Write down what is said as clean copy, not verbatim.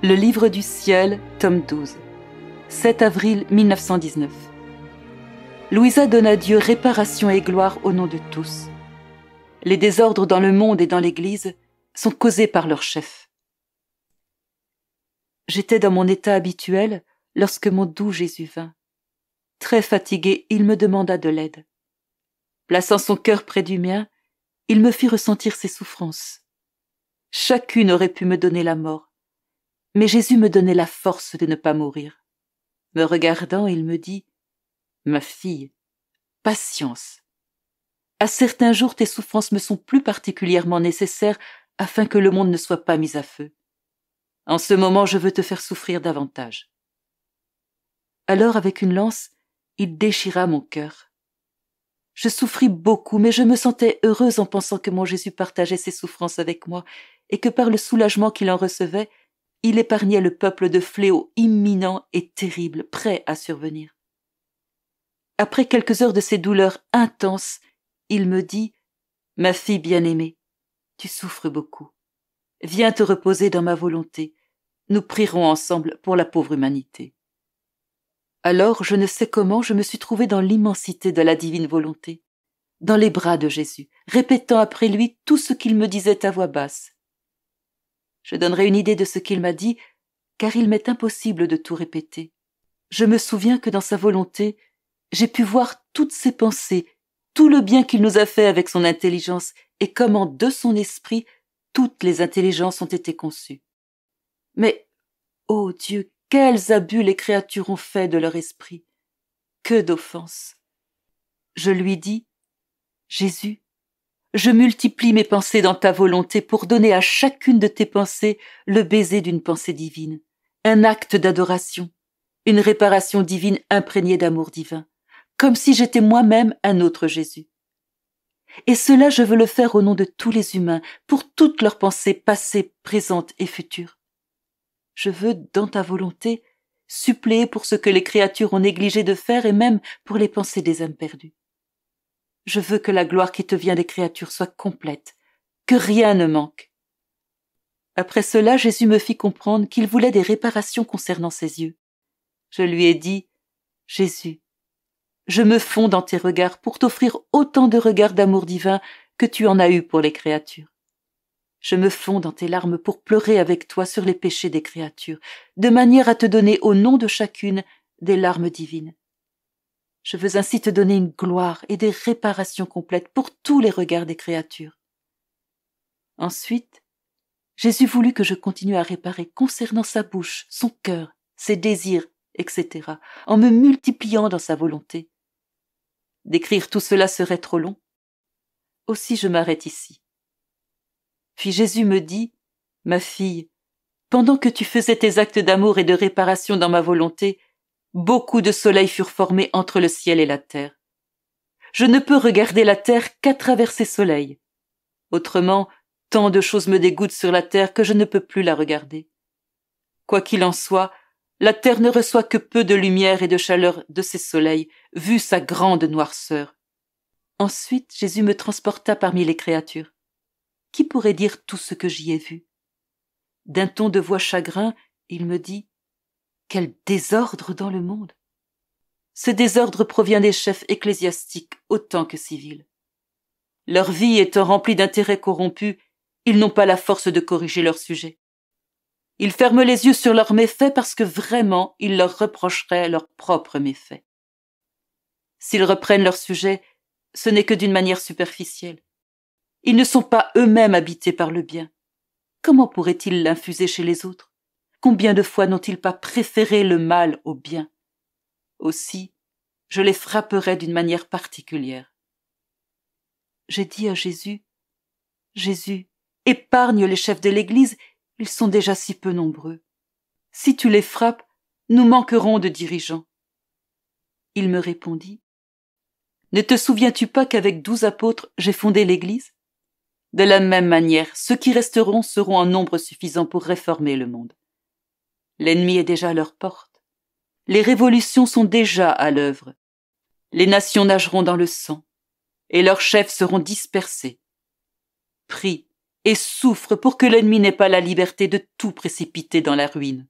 Le livre du ciel, tome 12, 7 avril 1919. Louisa donne à Dieu réparation et gloire au nom de tous. Les désordres dans le monde et dans l'Église sont causés par leur chef. J'étais dans mon état habituel lorsque mon doux Jésus vint. Très fatigué, il me demanda de l'aide. Plaçant son cœur près du mien, il me fit ressentir ses souffrances. Chacune aurait pu me donner la mort, mais Jésus me donnait la force de ne pas mourir. Me regardant, il me dit « Ma fille, patience. À certains jours, tes souffrances me sont plus particulièrement nécessaires afin que le monde ne soit pas mis à feu. En ce moment, je veux te faire souffrir davantage. » Alors, avec une lance, il déchira mon cœur. Je souffris beaucoup, mais je me sentais heureuse en pensant que mon Jésus partageait ses souffrances avec moi et que par le soulagement qu'il en recevait, il épargnait le peuple de fléaux imminents et terribles, prêts à survenir. Après quelques heures de ces douleurs intenses, il me dit « Ma fille bien-aimée, tu souffres beaucoup. Viens te reposer dans ma volonté. Nous prierons ensemble pour la pauvre humanité. » Alors, je ne sais comment, je me suis trouvée dans l'immensité de la divine volonté, dans les bras de Jésus, répétant après lui tout ce qu'il me disait à voix basse. Je donnerai une idée de ce qu'il m'a dit, car il m'est impossible de tout répéter. Je me souviens que dans sa volonté, j'ai pu voir toutes ses pensées, tout le bien qu'il nous a fait avec son intelligence, et comment de son esprit, toutes les intelligences ont été conçues. Mais, ô Dieu, quels abus les créatures ont fait de leur esprit! Que d'offenses! Je lui dis, Jésus, je multiplie mes pensées dans ta volonté pour donner à chacune de tes pensées le baiser d'une pensée divine, un acte d'adoration, une réparation divine imprégnée d'amour divin, comme si j'étais moi-même un autre Jésus. Et cela, je veux le faire au nom de tous les humains, pour toutes leurs pensées passées, présentes et futures. Je veux, dans ta volonté, suppléer pour ce que les créatures ont négligé de faire et même pour les pensées des âmes perdues. Je veux que la gloire qui te vient des créatures soit complète, que rien ne manque. Après cela, Jésus me fit comprendre qu'il voulait des réparations concernant ses yeux. Je lui ai dit, Jésus, je me fonds dans tes regards pour t'offrir autant de regards d'amour divin que tu en as eu pour les créatures. Je me fonds dans tes larmes pour pleurer avec toi sur les péchés des créatures, de manière à te donner au nom de chacune des larmes divines. Je veux ainsi te donner une gloire et des réparations complètes pour tous les regards des créatures. Ensuite, Jésus voulut que je continue à réparer concernant sa bouche, son cœur, ses désirs, etc., en me multipliant dans sa volonté. D'écrire tout cela serait trop long. Aussi je m'arrête ici. Puis Jésus me dit, « Ma fille, pendant que tu faisais tes actes d'amour et de réparation dans ma volonté, beaucoup de soleils furent formés entre le ciel et la terre. Je ne peux regarder la terre qu'à travers ces soleils. Autrement, tant de choses me dégoûtent sur la terre que je ne peux plus la regarder. Quoi qu'il en soit, la terre ne reçoit que peu de lumière et de chaleur de ces soleils, vu sa grande noirceur. » Ensuite, Jésus me transporta parmi les créatures. Qui pourrait dire tout ce que j'y ai vu? D'un ton de voix chagrin, il me dit « Quel désordre dans le monde !» Ce désordre provient des chefs ecclésiastiques autant que civils. Leur vie étant remplie d'intérêts corrompus, ils n'ont pas la force de corriger leurs sujets. Ils ferment les yeux sur leurs méfaits parce que vraiment ils leur reprocheraient leurs propres méfaits. S'ils reprennent leur sujet, ce n'est que d'une manière superficielle. Ils ne sont pas eux-mêmes habités par le bien. Comment pourraient-ils l'infuser chez les autres? Combien de fois n'ont-ils pas préféré le mal au bien? Aussi, je les frapperai d'une manière particulière. J'ai dit à Jésus, « Jésus, épargne les chefs de l'Église, ils sont déjà si peu nombreux. Si tu les frappes, nous manquerons de dirigeants. » Il me répondit, « Ne te souviens-tu pas qu'avec 12 apôtres, j'ai fondé l'Église? De la même manière, ceux qui resteront seront en nombre suffisant pour réformer le monde. L'ennemi est déjà à leur porte. Les révolutions sont déjà à l'œuvre. Les nations nageront dans le sang, et leurs chefs seront dispersés. Prie et souffre pour que l'ennemi n'ait pas la liberté de tout précipiter dans la ruine.